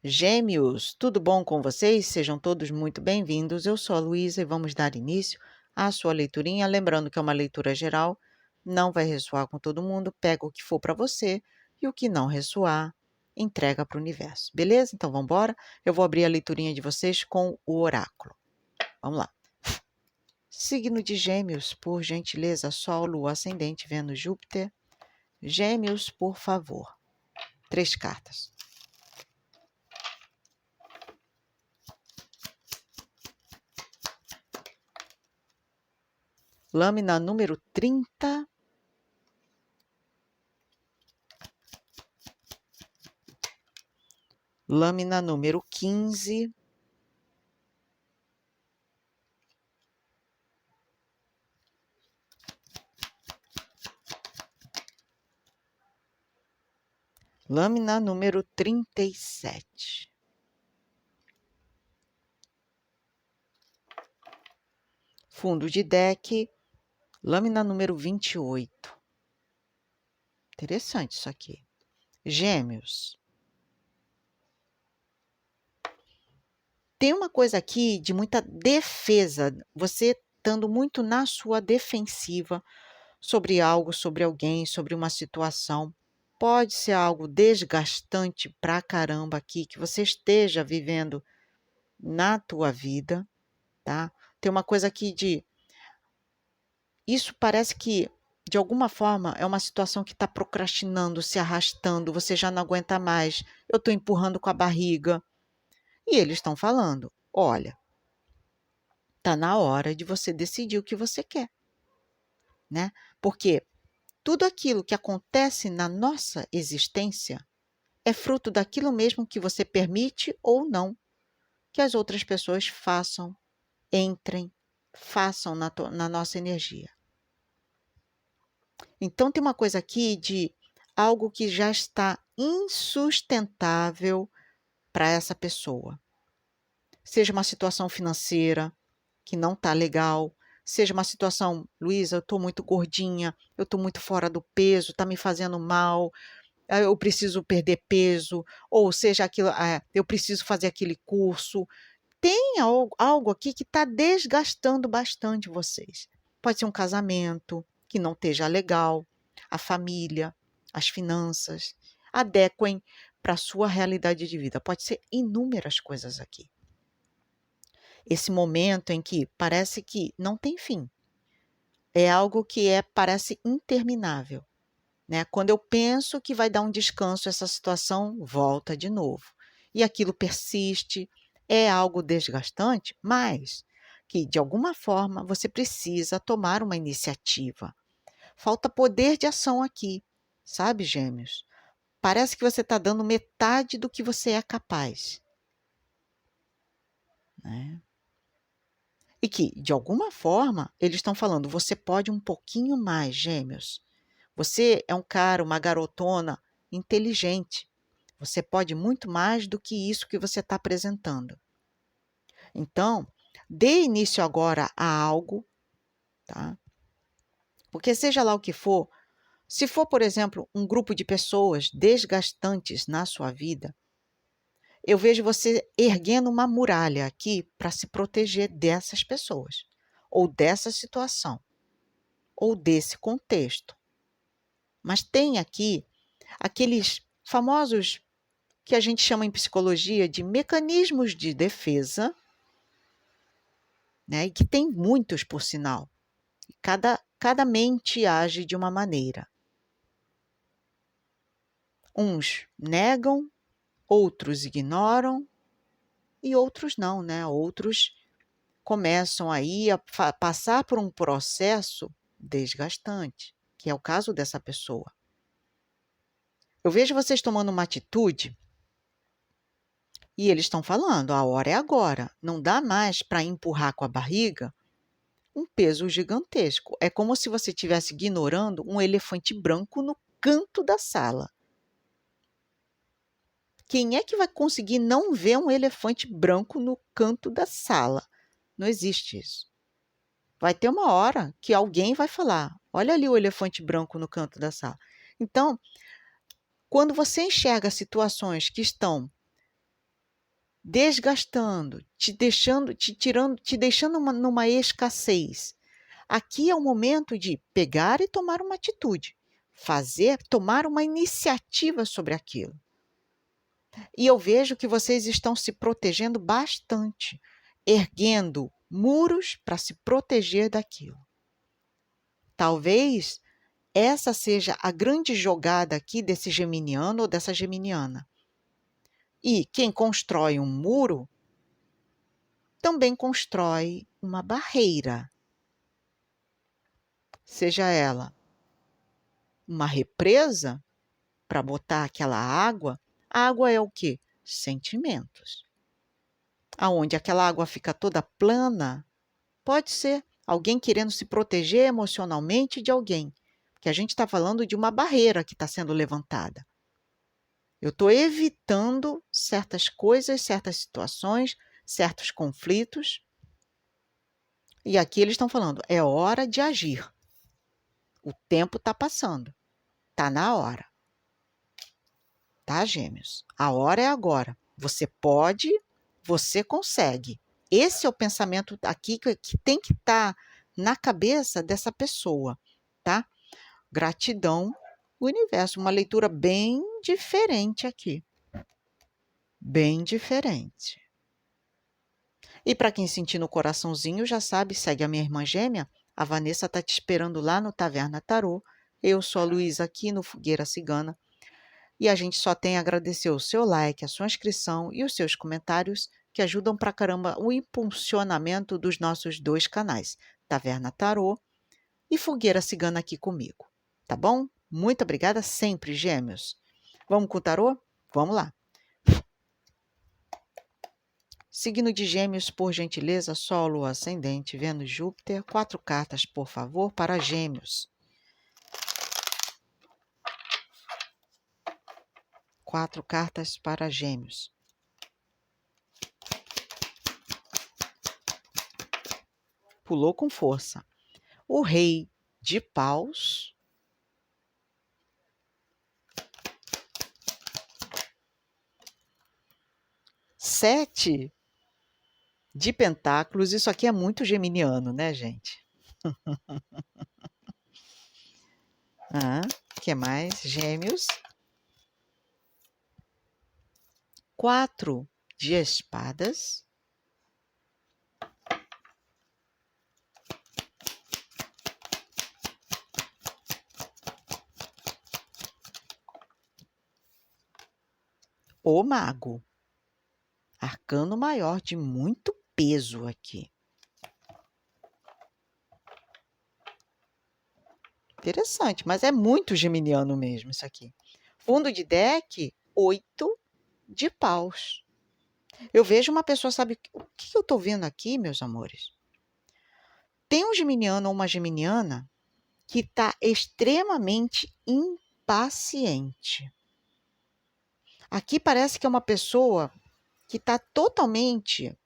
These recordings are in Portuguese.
Gêmeos, tudo bom com vocês? Sejam todos muito bem-vindos. Eu sou a Luísa e vamos dar início à sua leiturinha. Lembrando que é uma leitura geral, não vai ressoar com todo mundo. Pega o que for para você e o que não ressoar, entrega para o universo. Beleza? Então vamos embora. Eu vou abrir a leiturinha de vocês com o oráculo. Vamos lá. Signo de Gêmeos, por gentileza, Sol, Lua, Ascendente, Vênus, Júpiter. Gêmeos, por favor. 3 cartas. Lâmina número 30. Lâmina número 15. Lâmina número 37. Fundo de deck, lâmina número 28. Interessante isso aqui. Gêmeos. Tem uma coisa aqui de muita defesa, você estando muito na sua defensiva sobre algo, sobre alguém, sobre uma situação. Pode ser algo desgastante pra caramba aqui, que você esteja vivendo na tua vida, tá? Tem uma coisa aqui de... Isso parece que, de alguma forma, é uma situação que está procrastinando, se arrastando, você já não aguenta mais, eu estou empurrando com a barriga. E eles estão falando, olha, está na hora de você decidir o que você quer, né? Porque tudo aquilo que acontece na nossa existência é fruto daquilo mesmo que você permite ou não que as outras pessoas façam, entrem, façam na nossa energia. Então, tem uma coisa aqui de algo que já está insustentável para essa pessoa. Seja uma situação financeira que não está legal, seja uma situação, Luísa, eu estou muito gordinha, eu estou muito fora do peso, está me fazendo mal, eu preciso perder peso, ou seja, aquilo, eu preciso fazer aquele curso. Tem algo aqui que está desgastando bastante vocês. Pode ser um casamento que não esteja legal, a família, as finanças. Adequem para a sua realidade de vida. Pode ser inúmeras coisas aqui. Esse momento em que parece que não tem fim. É algo que parece interminável, né? Quando eu penso que vai dar um descanso, essa situação volta de novo. E aquilo persiste, é algo desgastante, mas que, de alguma forma, você precisa tomar uma iniciativa. Falta poder de ação aqui, sabe, Gêmeos? Parece que você está dando metade do que você é capaz, né? E que, de alguma forma, eles estão falando, você pode um pouquinho mais, Gêmeos. Você é um cara, uma garotona inteligente. Você pode muito mais do que isso que você está apresentando. Então, dê início agora a algo, tá? Porque seja lá o que for, se for, por exemplo, um grupo de pessoas desgastantes na sua vida, eu vejo você erguendo uma muralha aqui para se proteger dessas pessoas, ou dessa situação, ou desse contexto. Mas tem aqui aqueles famosos que a gente chama em psicologia de mecanismos de defesa, né? E que tem muitos, por sinal. Cada mente age de uma maneira. Uns negam, outros ignoram e outros não, né? Outros começam aí a passar por um processo desgastante, que é o caso dessa pessoa. Eu vejo vocês tomando uma atitude e eles estão falando, a hora é agora, não dá mais para empurrar com a barriga um peso gigantesco. É como se você estivesse ignorando um elefante branco no canto da sala. Quem é que vai conseguir não ver um elefante branco no canto da sala? Não existe isso. Vai ter uma hora que alguém vai falar, olha ali o elefante branco no canto da sala. Então, quando você enxerga situações que estão desgastando, te deixando numa escassez. Aqui é o momento de pegar e tomar uma atitude, tomar uma iniciativa sobre aquilo. E eu vejo que vocês estão se protegendo bastante, erguendo muros para se proteger daquilo. Talvez essa seja a grande jogada aqui desse geminiano ou dessa geminiana. E quem constrói um muro também constrói uma barreira. Seja ela uma represa para botar aquela água. A água é o quê? Sentimentos. Aonde aquela água fica toda plana, pode ser alguém querendo se proteger emocionalmente de alguém. Porque a gente está falando de uma barreira que está sendo levantada. Eu estou evitando certas coisas, certas situações, certos conflitos. E aqui eles estão falando, é hora de agir. O tempo está passando. Está na hora. Tá, Gêmeos? A hora é agora. Você pode, você consegue. Esse é o pensamento aqui que tem que estar na cabeça dessa pessoa, tá? Gratidão, universo. Uma leitura bem diferente aqui. Bem diferente. E para quem sentir no coraçãozinho, já sabe, segue a minha irmã gêmea. A Vanessa está te esperando lá no Taverna Tarô. Eu sou a Luísa aqui no Fogueira Cigana. E a gente só tem a agradecer o seu like, a sua inscrição e os seus comentários, que ajudam pra caramba o impulsionamento dos nossos 2 canais, Taverna Tarô e Fogueira Cigana aqui comigo. Tá bom? Muito obrigada sempre, Gêmeos. Vamos com o tarô? Vamos lá. Signo de Gêmeos, por gentileza, Sol, Lua, Ascendente, Vênus, Júpiter. 4 cartas, por favor, para Gêmeos. 4 cartas para Gêmeos. Pulou com força. O Rei de Paus. Sete de Pentáculos. Isso aqui é muito geminiano, né, gente? Que mais? Gêmeos. 4 de Espadas. O Mago. Arcano maior de muito peso aqui. Interessante, mas é muito geminiano mesmo isso aqui. Fundo de deck, 8 de Paus. Eu vejo uma pessoa, sabe o que eu estou vendo aqui, meus amores? Tem um geminiano ou uma geminiana que está extremamente impaciente. Aqui parece que é uma pessoa que está totalmente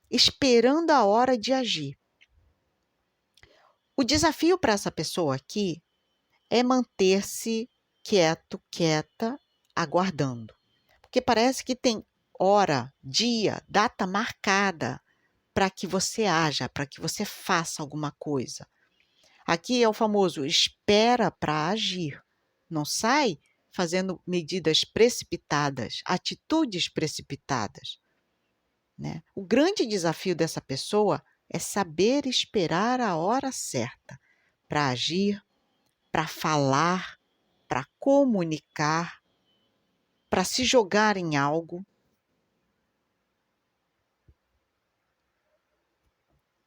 esperando a hora de agir. O desafio para essa pessoa aqui é manter-se quieto, quieta, aguardando. Porque parece que tem hora, dia, data marcada para que você haja, para que você faça alguma coisa. Aqui é o famoso espera para agir. Não sai fazendo medidas precipitadas, atitudes precipitadas. Né? O grande desafio dessa pessoa é saber esperar a hora certa para agir, para falar, para comunicar, para se jogar em algo.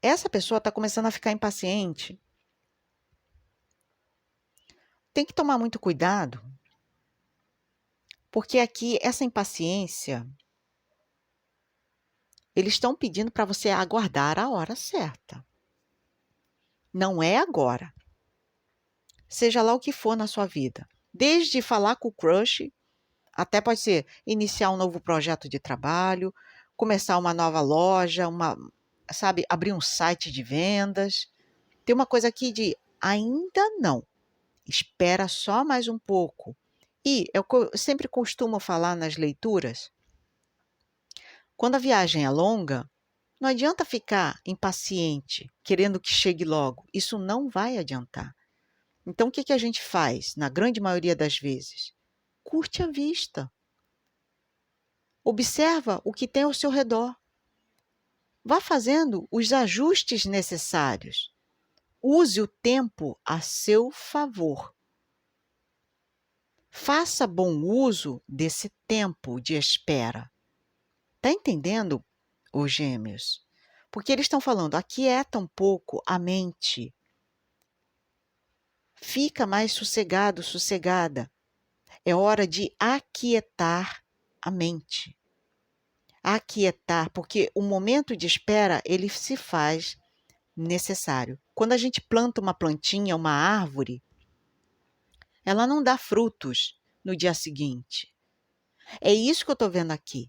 Essa pessoa está começando a ficar impaciente. Tem que tomar muito cuidado, porque aqui essa impaciência, eles estão pedindo para você aguardar a hora certa. Não é agora. Seja lá o que for na sua vida. Desde falar com o crush, até pode ser iniciar um novo projeto de trabalho, começar uma nova loja, abrir um site de vendas. Tem uma coisa aqui de ainda não. Espera só mais um pouco. E eu sempre costumo falar nas leituras, Quando a viagem é longa, não adianta ficar impaciente, querendo que chegue logo. Isso não vai adiantar. Então, o que a gente faz, na grande maioria das vezes? Curte a vista. Observa o que tem ao seu redor. Vá fazendo os ajustes necessários. Use o tempo a seu favor. Faça bom uso desse tempo de espera. Está entendendo, os gêmeos? Porque eles estão falando, aquieta um pouco a mente. Fica mais sossegado, sossegada. É hora de aquietar a mente. Aquietar, porque o momento de espera, ele se faz necessário. Quando a gente planta uma plantinha, uma árvore, ela não dá frutos no dia seguinte. É isso que eu estou vendo aqui.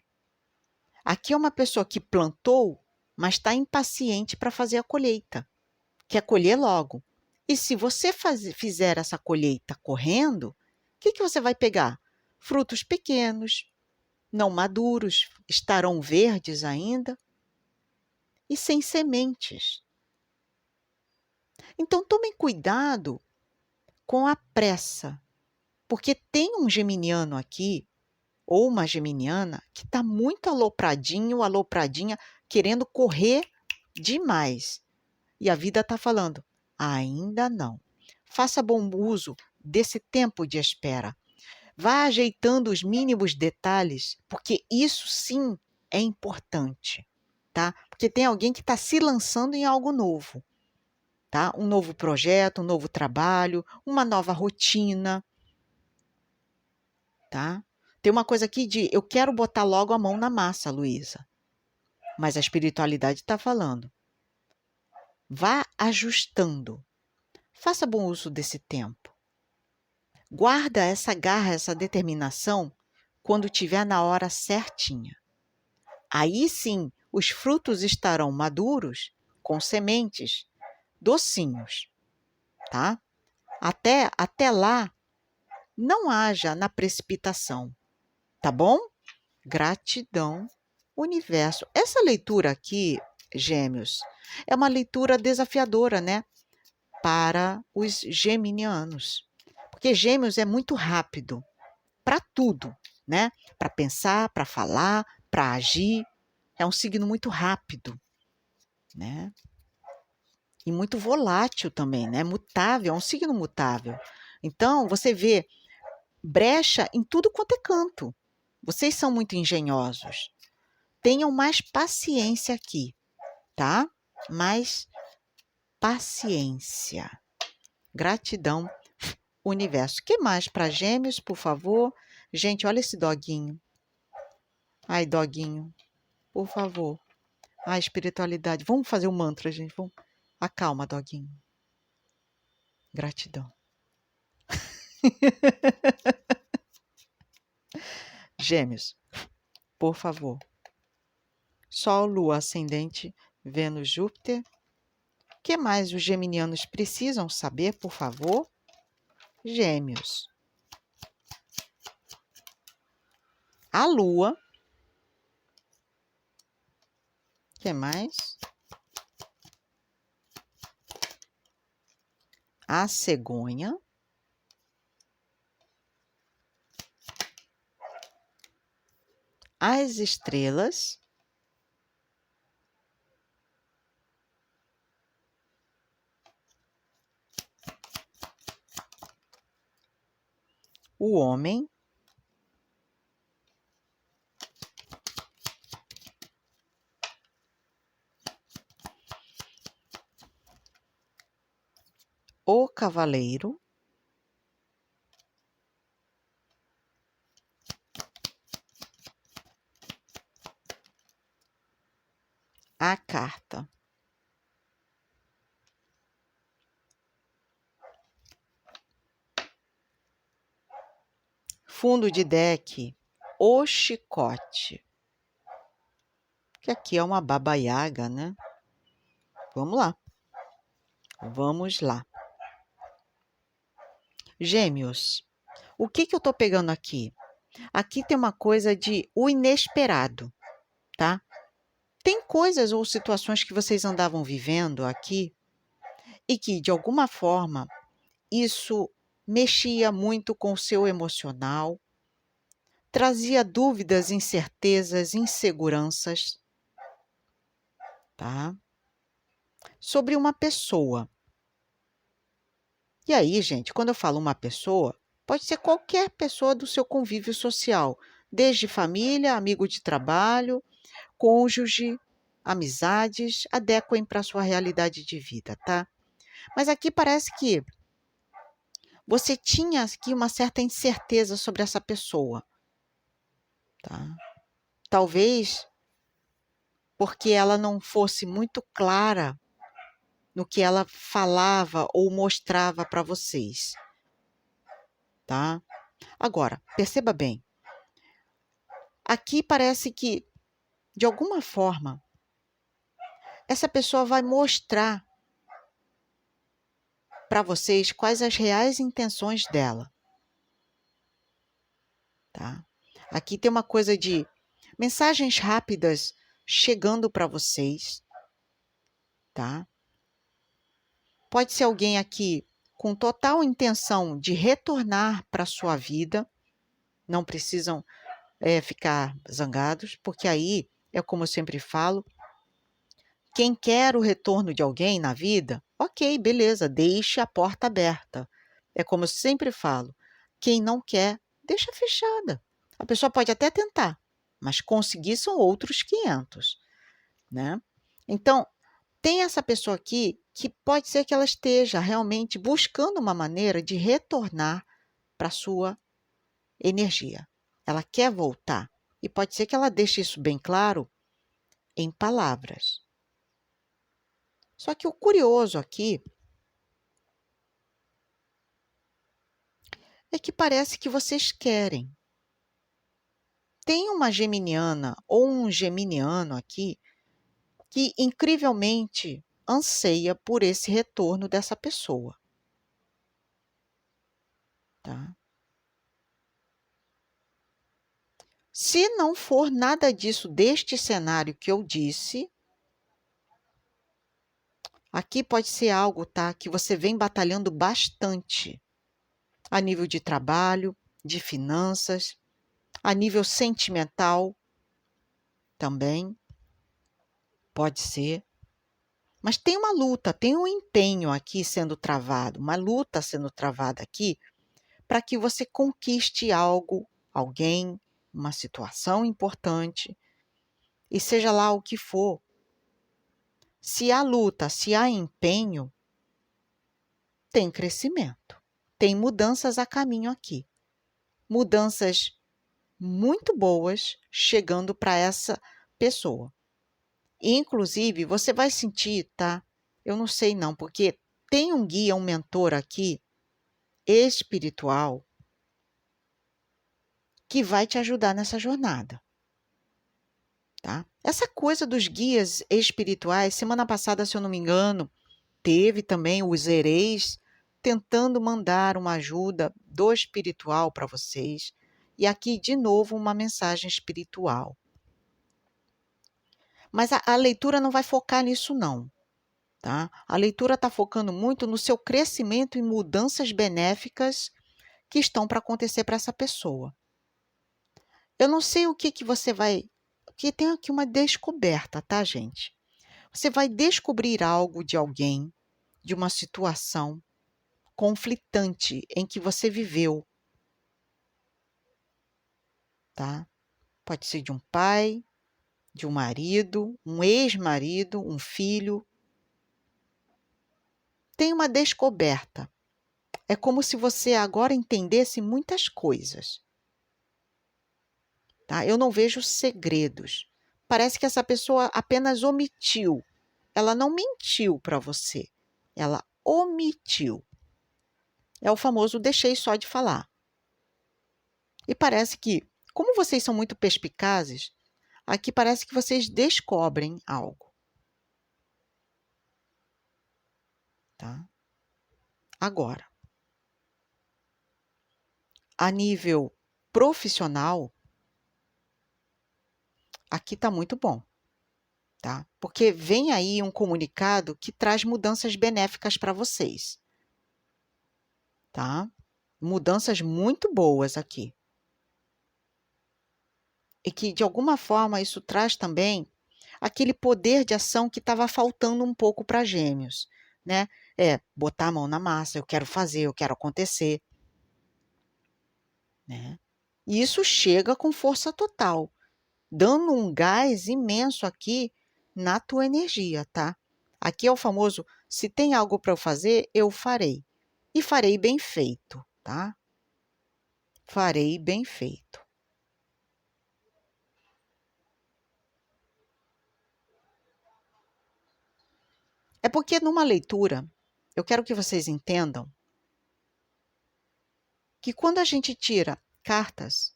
Aqui é uma pessoa que plantou, mas está impaciente para fazer a colheita. Quer colher logo. E se você fizer essa colheita correndo, o que você vai pegar? Frutos pequenos, não maduros, estarão verdes ainda e sem sementes. Então, tomem cuidado com a pressa, porque tem um geminiano aqui, ou uma geminiana, que está muito alopradinho, alopradinha, querendo correr demais. E a vida está falando, ainda não. Faça bom uso desse tempo de espera. Vá ajeitando os mínimos detalhes, porque isso sim é importante, tá? Porque tem alguém que está se lançando em algo novo, tá? Um novo projeto, um novo trabalho, uma nova rotina, tá? Tem uma coisa aqui de eu quero botar logo a mão na massa, Luísa. Mas a espiritualidade está falando. Vá ajustando. Faça bom uso desse tempo. Guarda essa garra, essa determinação quando tiver na hora certinha. Aí sim, os frutos estarão maduros, com sementes, docinhos, tá? Até lá, não haja na precipitação, tá bom? Gratidão, universo. Essa leitura aqui, Gêmeos, é uma leitura desafiadora, né? Para os geminianos. Porque Gêmeos é muito rápido para tudo, né? Para pensar, para falar, para agir. É um signo muito rápido, né? E muito volátil também, né? Mutável, é um signo mutável. Então, você vê brecha em tudo quanto é canto. Vocês são muito engenhosos. Tenham mais paciência aqui, tá? Mais paciência. Gratidão, universo. O que mais para Gêmeos, por favor? Gente, olha esse doguinho. Ai, doguinho, por favor. Ai, espiritualidade. Vamos fazer o mantra, gente. Vamos. Acalma, doguinho. Gratidão. Gêmeos, por favor. Sol, Lua, Ascendente, Vênus, Júpiter. O que mais os geminianos precisam saber, por favor? Gêmeos. A Lua. O que mais? A cegonha. As estrelas. O homem. O cavaleiro. A carta. Fundo de deck, o chicote. Que aqui é uma baba yaga, né? Vamos lá. Vamos lá. Gêmeos. O que eu estou pegando aqui? Aqui tem uma coisa de o inesperado, tá? Tem coisas ou situações que vocês andavam vivendo aqui e que, de alguma forma, isso mexia muito com o seu emocional, trazia dúvidas, incertezas, inseguranças, tá? Sobre uma pessoa. E aí, gente, quando eu falo uma pessoa, pode ser qualquer pessoa do seu convívio social, desde família, amigo de trabalho, cônjuge, amizades, adequem para a sua realidade de vida, tá? Mas aqui parece que você tinha aqui uma certa incerteza sobre essa pessoa, tá? Talvez porque ela não fosse muito clara no que ela falava ou mostrava para vocês, tá? Agora, perceba bem, aqui parece que, de alguma forma, essa pessoa vai mostrar para vocês quais as reais intenções dela, tá? Aqui tem uma coisa de mensagens rápidas chegando para vocês, tá? Pode ser alguém aqui com total intenção de retornar para a sua vida, não precisam ficar zangados, porque aí é como eu sempre falo, quem quer o retorno de alguém na vida, ok, beleza, deixe a porta aberta. É como eu sempre falo, quem não quer, deixa fechada. A pessoa pode até tentar, mas conseguir são outros 500, né? Então, tem essa pessoa aqui que pode ser que ela esteja realmente buscando uma maneira de retornar para a sua energia. Ela quer voltar. E pode ser que ela deixe isso bem claro em palavras. Só que o curioso aqui é que parece que vocês querem. Tem uma geminiana ou um geminiano aqui que incrivelmente anseia por esse retorno dessa pessoa, tá? Se não for nada disso deste cenário que eu disse, aqui pode ser algo, tá, que você vem batalhando bastante a nível de trabalho, de finanças, a nível sentimental também, pode ser. Mas tem uma luta, tem um empenho aqui sendo travado, uma luta sendo travada aqui para que você conquiste algo, alguém, uma situação importante, e seja lá o que for. Se há luta, se há empenho, tem crescimento, tem mudanças a caminho aqui. Mudanças muito boas chegando para essa pessoa. Inclusive, você vai sentir, tá? Eu não sei não, porque tem um guia, um mentor aqui, espiritual, que vai te ajudar nessa jornada, tá? Essa coisa dos guias espirituais, semana passada, se eu não me engano, teve também os hereis tentando mandar uma ajuda do espiritual para vocês. E aqui, de novo, uma mensagem espiritual. Mas a leitura não vai focar nisso, não. Tá? A leitura está focando muito no seu crescimento e mudanças benéficas que estão para acontecer para essa pessoa. Eu não sei o que, que você vai. Porque tem aqui uma descoberta, tá, gente? Você vai descobrir algo de alguém, de uma situação conflitante em que você viveu, tá? Pode ser de um pai, de um marido, um ex-marido, um filho. Tem uma descoberta. É como se você agora entendesse muitas coisas. Tá? Eu não vejo segredos. Parece que essa pessoa apenas omitiu. Ela não mentiu para você. Ela omitiu. É o famoso deixei só de falar. E parece que, como vocês são muito perspicazes, aqui parece que vocês descobrem algo. Tá? Agora, a nível profissional, aqui está muito bom, tá? Porque vem aí um comunicado que traz mudanças benéficas para vocês, tá? Mudanças muito boas aqui. E que, de alguma forma, isso traz também aquele poder de ação que estava faltando um pouco para Gêmeos, né? Botar a mão na massa, eu quero fazer, eu quero acontecer, né? E isso chega com força total, dando um gás imenso aqui na tua energia, tá? Aqui é o famoso, se tem algo para eu fazer, eu farei. E farei bem feito, tá? Farei bem feito. É porque numa leitura, eu quero que vocês entendam que quando a gente tira cartas,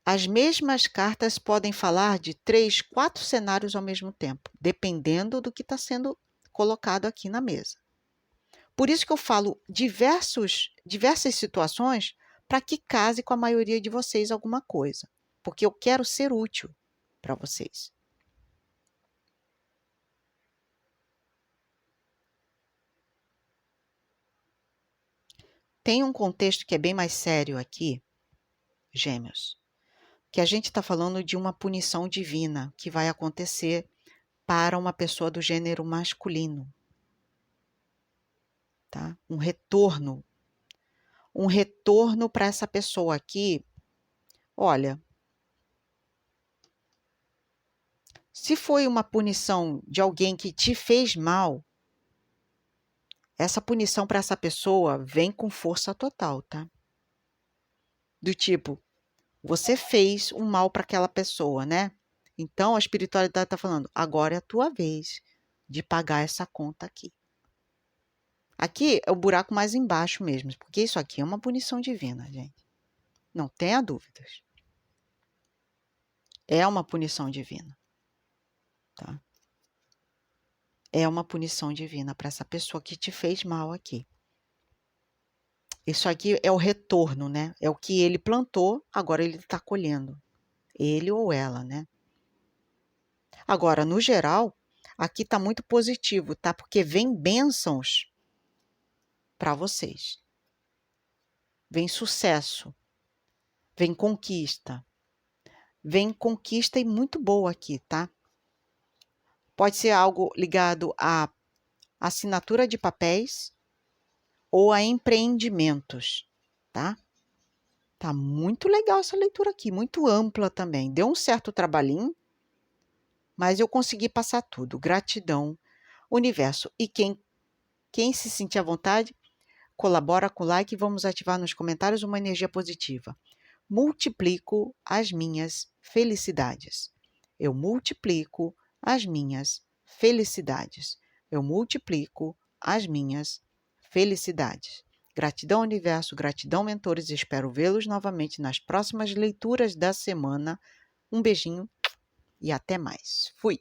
as mesmas cartas podem falar de 3, 4 cenários ao mesmo tempo, dependendo do que está sendo colocado aqui na mesa. Por isso que eu falo diversas situações para que case com a maioria de vocês alguma coisa, porque eu quero ser útil para vocês. Tem um contexto que é bem mais sério aqui, Gêmeos, que a gente está falando de uma punição divina que vai acontecer para uma pessoa do gênero masculino, tá? Um retorno para essa pessoa aqui. Olha, se foi uma punição de alguém que te fez mal, essa punição para essa pessoa vem com força total, tá? Do tipo, você fez um mal para aquela pessoa, né? Então a espiritualidade está falando, agora é a tua vez de pagar essa conta aqui. Aqui é o buraco mais embaixo mesmo, porque isso aqui é uma punição divina, gente. Não tenha dúvidas. É uma punição divina, tá? É uma punição divina para essa pessoa que te fez mal aqui. Isso aqui é o retorno, né? É o que ele plantou, agora ele está colhendo. Ele ou ela, né? Agora, no geral, aqui está muito positivo, tá? Porque vem bênçãos para vocês. Vem sucesso. Vem conquista. Vem conquista e muito boa aqui, tá? Pode ser algo ligado à assinatura de papéis ou a empreendimentos, tá? Tá muito legal essa leitura aqui, muito ampla também. Deu um certo trabalhinho, mas eu consegui passar tudo. Gratidão, universo. E quem se sentir à vontade, colabora com o like e vamos ativar nos comentários uma energia positiva. Multiplico as minhas felicidades. Eu multiplico as minhas felicidades. Eu multiplico as minhas felicidades. Gratidão, universo, gratidão, mentores. Espero vê-los novamente nas próximas leituras da semana. Um beijinho e até mais. Fui!